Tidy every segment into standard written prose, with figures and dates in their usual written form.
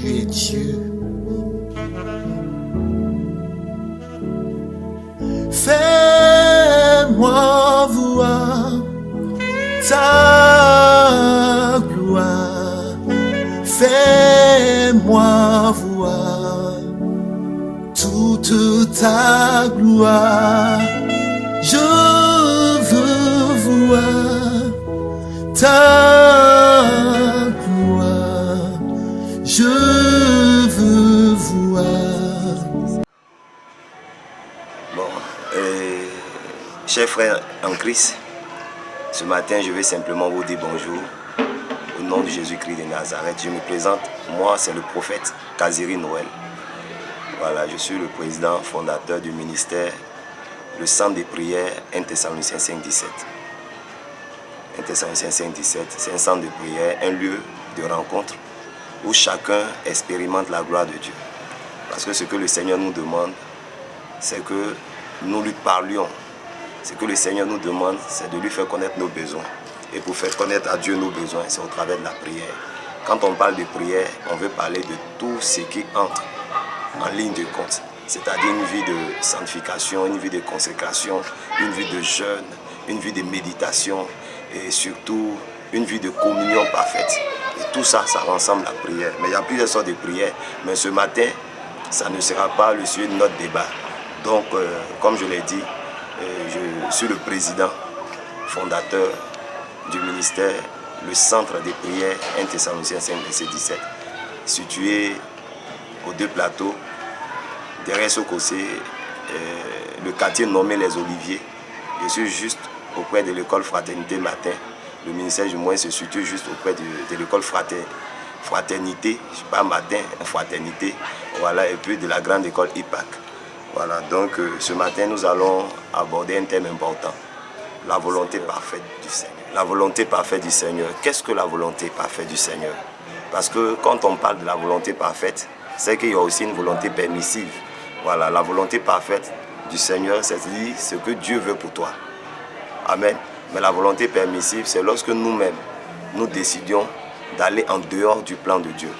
tu es Dieu. Fais-moi voir ta gloire. Fais-moi voir toute ta gloire. Je veux voir ta gloire. Je veux voir. Bon, chers frères en Christ, ce matin je vais simplement vous dire bonjour. Au nom de Jésus-Christ de Nazareth, je me présente. Moi, c'est le prophète Kaziri Noël. Voilà, je suis le président fondateur du ministère, le centre de prière 1 Thessaloniciens 5:17. 1 Thessaloniciens 5:17, c'est un centre de prière, un lieu de rencontre où chacun expérimente la gloire de Dieu. Parce que ce que le Seigneur nous demande, c'est que nous lui parlions. Ce que le Seigneur nous demande, c'est de lui faire connaître nos besoins. Et pour faire connaître à Dieu nos besoins, c'est au travers de la prière. Quand on parle de prière, on veut parler de tout ce qui entre en ligne de compte. C'est-à-dire une vie de sanctification, une vie de consécration, une vie de jeûne, une vie de méditation et surtout une vie de communion parfaite. Et tout ça, ça ressemble à la prière. Mais il y a plusieurs sortes de prières. Mais ce matin, ça ne sera pas le sujet de notre débat. Donc, comme je l'ai dit, je suis le président fondateur du ministère, le centre des prières 1 Thessaloniciens 5:17, situé aux deux plateaux, derrière Sokossé, le quartier nommé Les Oliviers. Je suis juste auprès de l'école Fraternité Matin. Le ministère du moins se situe juste auprès de l'école Fraternité, pas Matin, Fraternité, voilà, et puis de la grande école IPAC. Voilà, donc ce matin nous allons aborder un thème important, la volonté parfaite du Seigneur. La volonté parfaite du Seigneur. Qu'est-ce que la volonté parfaite du Seigneur? Parce que quand on parle de la volonté parfaite, c'est qu'il y a aussi une volonté permissive. Voilà, la volonté parfaite du Seigneur, c'est-à-dire ce que Dieu veut pour toi. Amen. Mais la volonté permissive, c'est lorsque nous-mêmes, nous décidions d'aller en dehors du plan de Dieu.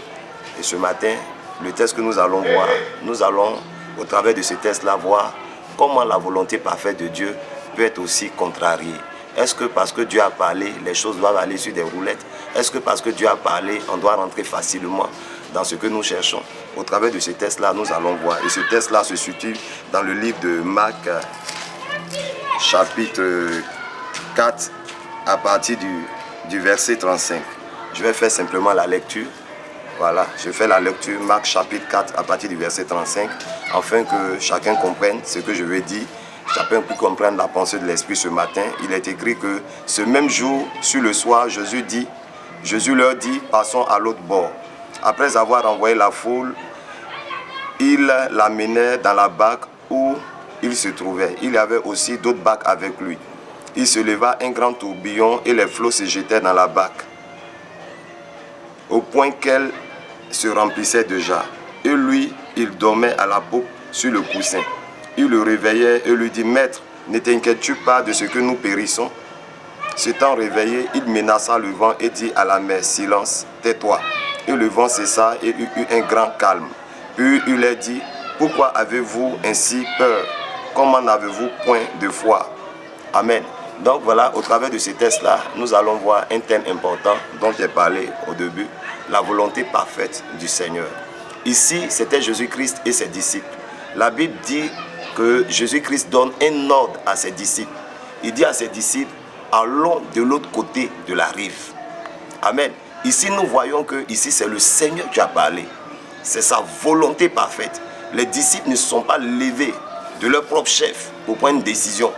Et ce matin, le texte que nous allons voir, nous allons, au travers de ce texte-là, voir comment la volonté parfaite de Dieu peut être aussi contrariée. Est-ce que parce que Dieu a parlé, les choses doivent aller sur des roulettes? Est-ce que parce que Dieu a parlé, on doit rentrer facilement dans ce que nous cherchons? Au travers de ce texte-là, nous allons voir. Et ce texte-là se situe dans le livre de Marc, chapitre 4, à partir du verset 35. Je vais faire simplement la lecture. Voilà, je fais la lecture, Marc chapitre 4, à partir du verset 35, afin que chacun comprenne ce que je veux dire. Chacun peut comprendre la pensée de l'Esprit ce matin. Il est écrit que ce même jour, sur le soir, Jésus leur dit, passons à l'autre bord. Après avoir envoyé la foule, ils l'amenèrent dans la barque où il se trouvait. Il y avait aussi d'autres barques avec lui. Il se leva un grand tourbillon et les flots se jetèrent dans la barque, au point qu'elle se remplissait déjà. Et lui, il dormait à la poupe sur le coussin. Il le réveillait et lui dit, Maître, ne t'inquiètes-tu pas de ce que nous périssons? S'étant réveillé, il menaça le vent et dit à la mer, silence, tais-toi. Et le vent cessa et il eut un grand calme. Puis il leur dit, pourquoi avez-vous ainsi peur? Comment n'avez-vous point de foi? Amen. Donc voilà, au travers de ces textes-là, nous allons voir un thème important dont j'ai parlé au début, la volonté parfaite du Seigneur. Ici, c'était Jésus-Christ et ses disciples. La Bible dit que Jésus-Christ donne un ordre à ses disciples. Il dit à ses disciples, allons de l'autre côté de la rive. Amen. Ici, nous voyons que ici, c'est le Seigneur qui a parlé. C'est sa volonté parfaite. Les disciples ne se sont pas levés de leur propre chef pour prendre une décision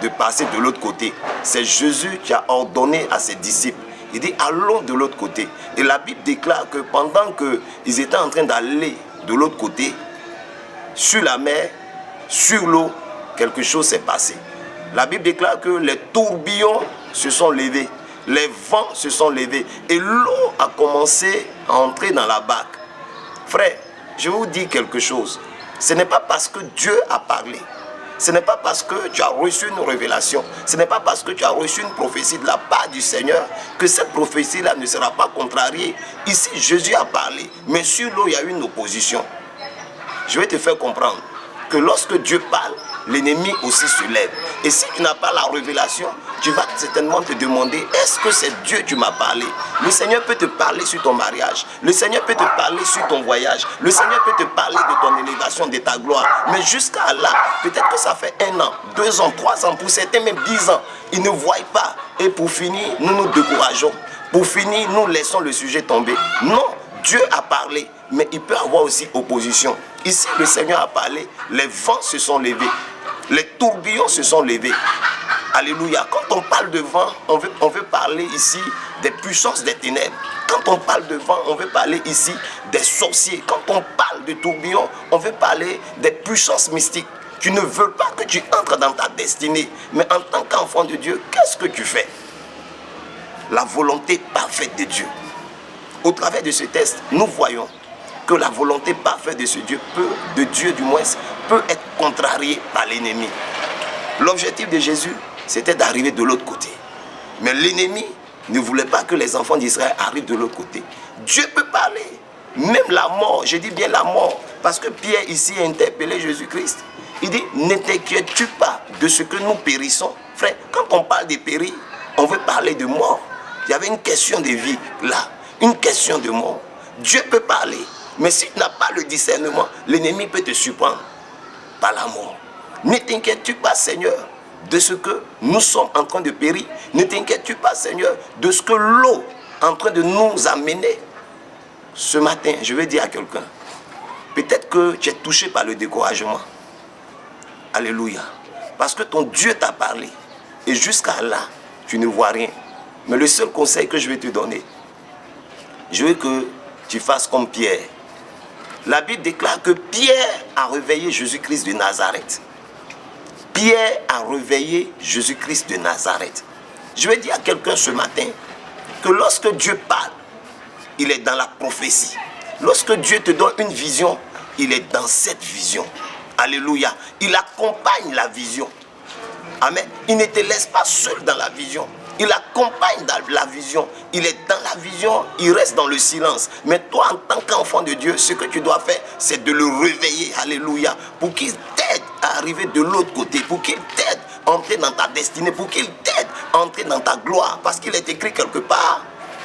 de passer de l'autre côté. C'est Jésus qui a ordonné à ses disciples. Il dit, allons de l'autre côté. Et la Bible déclare que pendant qu'ils étaient en train d'aller de l'autre côté, sur la mer, sur l'eau, quelque chose s'est passé. La Bible déclare que les tourbillons se sont levés, les vents se sont levés et l'eau a commencé à entrer dans la barque. Frère, je vais vous dire quelque chose. Ce n'est pas parce que Dieu a parlé, Ce n'est pas parce que tu as reçu une révélation, ce n'est pas parce que tu as reçu une prophétie de la part du Seigneur que cette prophétie-là ne sera pas contrariée. Ici, Jésus a parlé, mais sur l'eau, il y a eu une opposition. Je vais te faire comprendre que lorsque Dieu parle, l'ennemi aussi se lève. Et si tu n'as pas la révélation, tu vas certainement te demander, est-ce que c'est Dieu qui m'a parlé? Le Seigneur peut te parler sur ton mariage. Le Seigneur peut te parler sur ton voyage. Le Seigneur peut te parler de ton élévation, de ta gloire. Mais jusqu'à là, peut-être que ça fait 1 an, 2 ans, 3 ans, pour certains même 10 ans. Ils ne voient pas. Et pour finir, nous nous décourageons. Pour finir, nous laissons le sujet tomber. Non, Dieu a parlé, mais il peut avoir aussi opposition. Ici, le Seigneur a parlé, les vents se sont levés. Les tourbillons se sont levés. Alléluia. Quand on parle de vent, on veut parler ici des puissances des ténèbres. Quand on parle de vent, on veut parler ici des sorciers. Quand on parle de tourbillons, on veut parler des puissances mystiques. Tu ne veux pas que tu entres dans ta destinée. Mais en tant qu'enfant de Dieu, qu'est-ce que tu fais? La volonté parfaite de Dieu. Au travers de ce test, nous voyons que la volonté parfaite de ce Dieu peut être contrariée par l'ennemi. L'objectif de Jésus, c'était d'arriver de l'autre côté. Mais l'ennemi ne voulait pas que les enfants d'Israël arrivent de l'autre côté. Dieu peut parler. Même la mort, je dis bien la mort, parce que Pierre ici a interpellé Jésus-Christ. Il dit, ne t'inquiètes-tu pas de ce que nous périssons? Frère, quand on parle de périr, on veut parler de mort. Il y avait une question de vie là, une question de mort. Dieu peut parler. Mais si tu n'as pas le discernement, l'ennemi peut te surprendre par la mort. Ne t'inquiètes-tu pas, Seigneur, de ce que nous sommes en train de périr. Ne t'inquiètes-tu pas, Seigneur, de ce que l'eau est en train de nous amener. Ce matin, je vais dire à quelqu'un, peut-être que tu es touché par le découragement. Alléluia. Parce que ton Dieu t'a parlé. Et jusqu'à là, tu ne vois rien. Mais le seul conseil que je vais te donner, je veux que tu fasses comme Pierre. La Bible déclare que Pierre a réveillé Jésus-Christ de Nazareth. Pierre a réveillé Jésus-Christ de Nazareth. Je vais dire à quelqu'un ce matin que lorsque Dieu parle, il est dans la prophétie. Lorsque Dieu te donne une vision, il est dans cette vision. Alléluia. Il accompagne la vision. Amen. Il ne te laisse pas seul dans la vision. Il accompagne dans la vision. Il est dans la vision, il reste dans le silence. Mais toi, en tant qu'enfant de Dieu, ce que tu dois faire, c'est de le réveiller. Alléluia. Pour qu'il t'aide à arriver de l'autre côté. Pour qu'il t'aide à entrer dans ta destinée. Pour qu'il t'aide à entrer dans ta gloire. Parce qu'il est écrit quelque part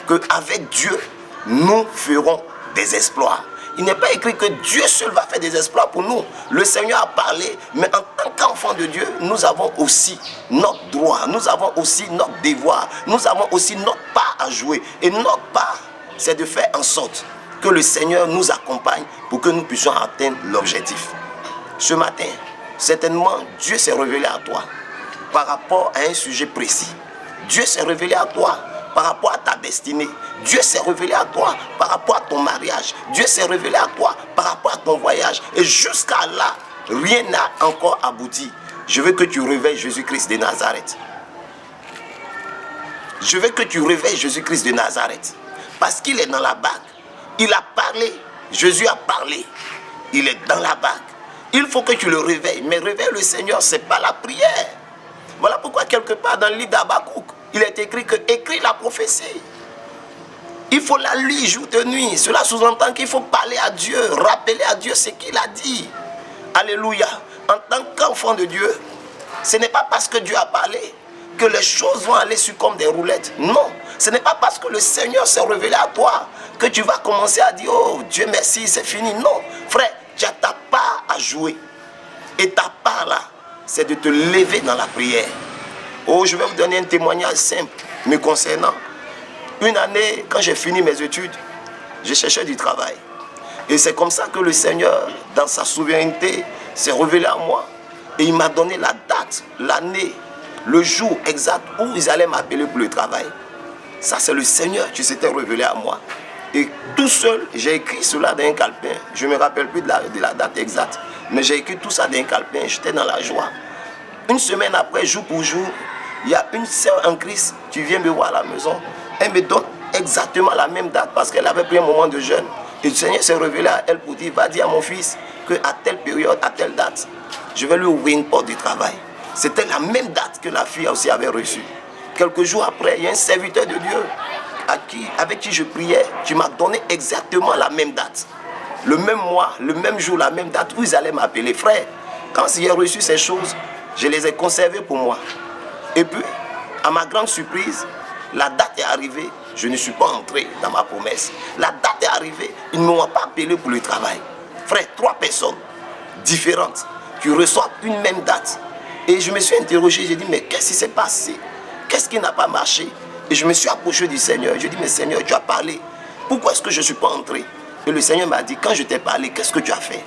qu'avec Dieu, nous ferons des exploits. Il n'est pas écrit que Dieu seul va faire des exploits pour nous. Le Seigneur a parlé, mais en tant qu'enfant de Dieu, nous avons aussi notre droit, nous avons aussi notre devoir, nous avons aussi notre part à jouer. Et notre part, c'est de faire en sorte que le Seigneur nous accompagne pour que nous puissions atteindre l'objectif. Ce matin, certainement, Dieu s'est révélé à toi par rapport à un sujet précis. Dieu s'est révélé à toi par rapport à ta destinée. Dieu s'est révélé à toi par rapport à ton mariage. Dieu s'est révélé à toi par rapport à ton voyage. Et jusqu'à là, rien n'a encore abouti. Je veux que tu réveilles Jésus-Christ de Nazareth. Je veux que tu réveilles Jésus-Christ de Nazareth. Parce qu'il est dans la barque. Il a parlé. Jésus a parlé. Il est dans la barque. Il faut que tu le réveilles. Mais réveille le Seigneur, ce n'est pas la prière. Voilà pourquoi quelque part dans le livre d'Habakkuk, il est écrit que écrit la prophétie. Il faut la lire jour de nuit. Cela sous-entend qu'il faut parler à Dieu, rappeler à Dieu ce qu'il a dit. Alléluia. En tant qu'enfant de Dieu, ce n'est pas parce que Dieu a parlé que les choses vont aller sur comme des roulettes. Non. Ce n'est pas parce que le Seigneur s'est révélé à toi que tu vas commencer à dire, oh Dieu merci, c'est fini. Non. Frère, tu as ta part à jouer. Et ta part là, c'est de te lever dans la prière. Oh, je vais vous donner un témoignage simple me concernant. Une année, quand j'ai fini mes études, je cherchais du travail. Et c'est comme ça que le Seigneur, dans sa souveraineté, s'est révélé à moi. Et il m'a donné la date, l'année, le jour exact où ils allaient m'appeler pour le travail. Ça, c'est le Seigneur qui s'était révélé à moi. Et tout seul, j'ai écrit cela dans un calepin. Je ne me rappelle plus de la date exacte. Mais j'ai écrit tout ça dans un calepin. J'étais dans la joie. Une semaine après, jour pour jour, il y a une sœur en Christ qui vient me voir à la maison. Elle me donne exactement la même date parce qu'elle avait pris un moment de jeûne. Et le Seigneur s'est révélé à elle pour dire, va dire à mon fils qu'à telle période, à telle date, je vais lui ouvrir une porte du travail. C'était la même date que la fille aussi avait reçue. Quelques jours après, il y a un serviteur de Dieu avec qui je priais, qui m'a donné exactement la même date. Le même mois, le même jour, la même date où ils allaient m'appeler. Frère, quand j'ai reçu ces choses, je les ai conservées pour moi. Et puis, à ma grande surprise, la date est arrivée, je ne suis pas entré dans ma promesse. La date est arrivée, ils ne m'ont pas appelé pour le travail. Frère, 3 personnes différentes qui reçoivent une même date. Et je me suis interrogé, j'ai dit, mais qu'est-ce qui s'est passé? Qu'est-ce qui n'a pas marché? Et je me suis approché du Seigneur. Je dis, mais Seigneur, tu as parlé. Pourquoi est-ce que je ne suis pas entré? Et le Seigneur m'a dit, quand je t'ai parlé, qu'est-ce que tu as fait?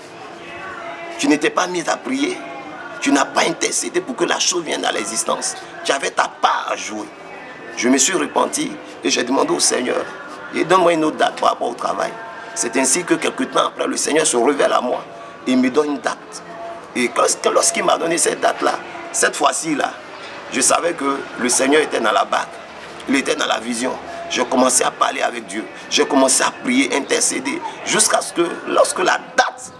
Tu n'étais pas mis à prier. Tu n'as pas intercédé pour que la chose vienne à l'existence. Tu avais ta part à jouer. Je me suis repenti et j'ai demandé au Seigneur, et donne-moi une autre date par rapport au travail. C'est ainsi que quelques temps après, le Seigneur se révèle à moi et me donne une date. Et lorsqu'il m'a donné cette date-là, cette fois-ci, là, je savais que le Seigneur était dans la barque. Il était dans la vision. J'ai commencé à parler avec Dieu. J'ai commencé à prier, intercéder. Jusqu'à ce que, lorsque la date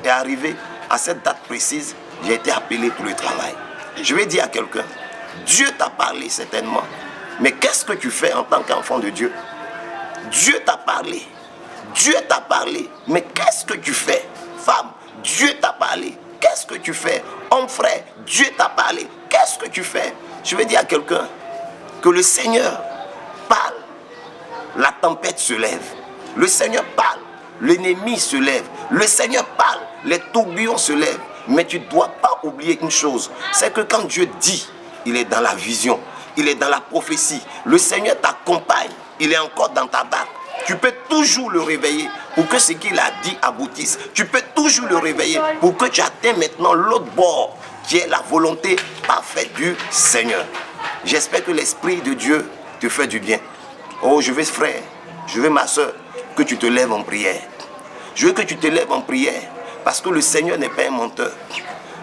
est arrivée, à cette date précise, j'ai été appelé pour le travail. Je vais dire à quelqu'un, Dieu t'a parlé certainement. Mais qu'est-ce que tu fais en tant qu'enfant de Dieu? Dieu t'a parlé. Dieu t'a parlé. Mais qu'est-ce que tu fais? Femme, Dieu t'a parlé. Qu'est-ce que tu fais? Homme, frère, Dieu t'a parlé. Qu'est-ce que tu fais? Je vais dire à quelqu'un que le Seigneur parle. La tempête se lève. Le Seigneur parle. L'ennemi se lève. Le Seigneur parle. Les tourbillons se lèvent. Mais tu ne dois pas oublier une chose. C'est que quand Dieu dit, il est dans la vision. Il est dans la prophétie. Le Seigneur t'accompagne. Il est encore dans ta barque. Tu peux toujours le réveiller pour que ce qu'il a dit aboutisse. Tu peux toujours le réveiller pour que tu atteignes maintenant l'autre bord qui est la volonté parfaite du Seigneur. J'espère que l'Esprit de Dieu te fait du bien. Oh, je veux, frère, je veux, ma soeur, que tu te lèves en prière. Je veux que tu te lèves en prière parce que le Seigneur n'est pas un menteur.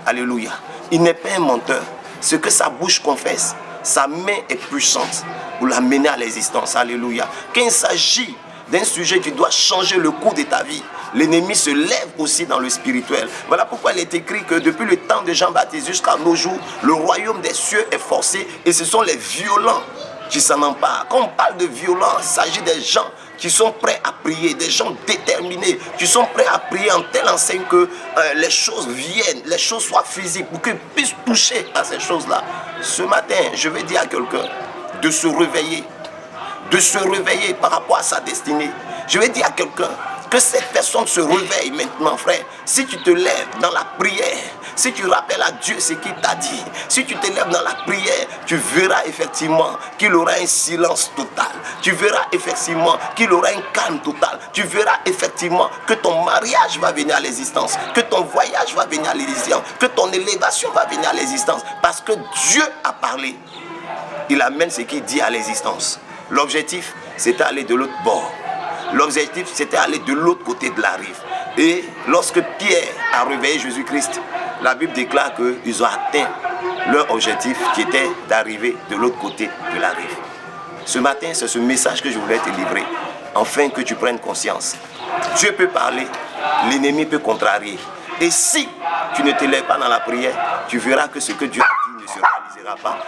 Alléluia. Il n'est pas un menteur. Ce que sa bouche confesse, sa main est puissante pour l'amener à l'existence. Alléluia. Quand il s'agit d'un sujet qui doit changer le cours de ta vie, l'ennemi se lève aussi dans le spirituel. Voilà pourquoi il est écrit que depuis le temps de Jean-Baptiste jusqu'à nos jours, le royaume des cieux est forcé et ce sont les violents qui s'en emparent. Quand on parle de violence, il s'agit des gens qui sont prêts à prier, des gens déterminés, qui sont prêts à prier en telle enseigne que les choses viennent, les choses soient physiques, pour qu'ils puissent toucher à ces choses-là. Ce matin, je vais dire à quelqu'un de se réveiller par rapport à sa destinée. Je vais dire à quelqu'un que cette personne se réveille maintenant, frère. Si tu te lèves dans la prière, si tu rappelles à Dieu ce qu'il t'a dit, si tu te lèves dans la prière, tu verras effectivement qu'il aura un silence total. Tu verras effectivement qu'il aura un calme total. Tu verras effectivement que ton mariage va venir à l'existence, que ton voyage va venir à l'existence, que ton élévation va venir à l'existence. Parce que Dieu a parlé. Il amène ce qu'il dit à l'existence. L'objectif, c'était aller de l'autre bord. L'objectif, c'était aller de l'autre côté de la rive. Et lorsque Pierre a réveillé Jésus-Christ, la Bible déclare qu'ils ont atteint leur objectif qui était d'arriver de l'autre côté de la rive. Ce matin, c'est ce message que je voulais te livrer, afin que tu prennes conscience. Dieu peut parler, l'ennemi peut contrarier. Et si tu ne te lèves pas dans la prière, tu verras que ce que Dieu a dit ne se réalisera pas.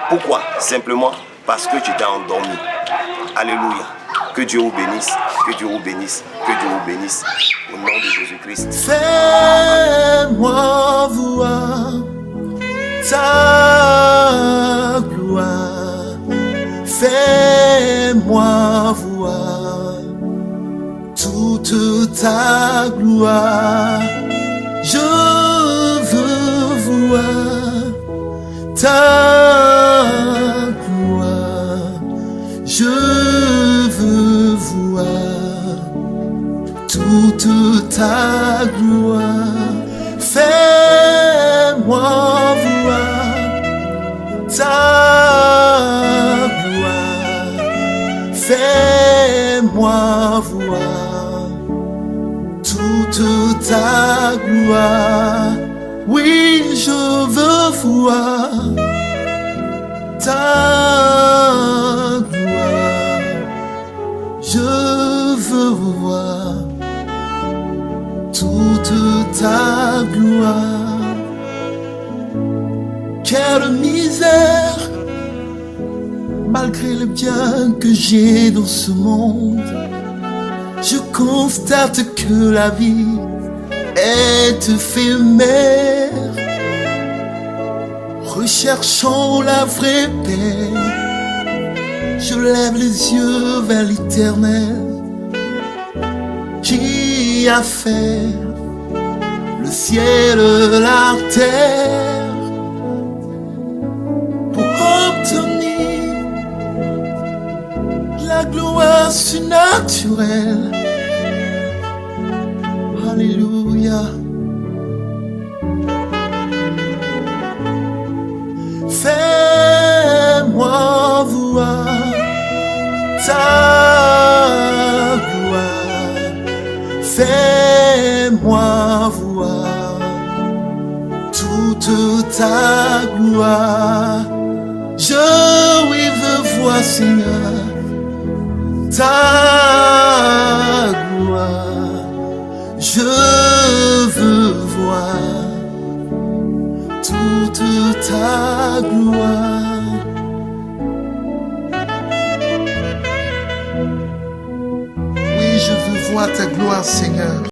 Pourquoi? Simplement parce que tu t'es endormi. Alléluia. Que Dieu vous bénisse, que Dieu vous bénisse, que Dieu vous bénisse. Au nom de Jésus-Christ. Fais-moi voir ta gloire. Fais-moi voir toute ta gloire. Je veux voir ta gloire. Je veux voir toute ta gloire. Fais-moi voir ta gloire. Fais-moi voir toute ta gloire. Oui, je veux voir ta gloire. Je veux voir toute ta gloire. Quelle misère, malgré le bien que j'ai dans ce monde, je constate que la vie est éphémère. Recherchant la vraie paix, je lève les yeux vers l'Éternel, qui a fait le ciel et la terre, pour obtenir la gloire surnaturelle. Alléluia. Fais-moi voir ta gloire. Fais-moi voir toute ta gloire. Je veux voir, Seigneur, ta gloire. Je veux voir toute ta gloire. Oui, je veux voir ta gloire, Seigneur.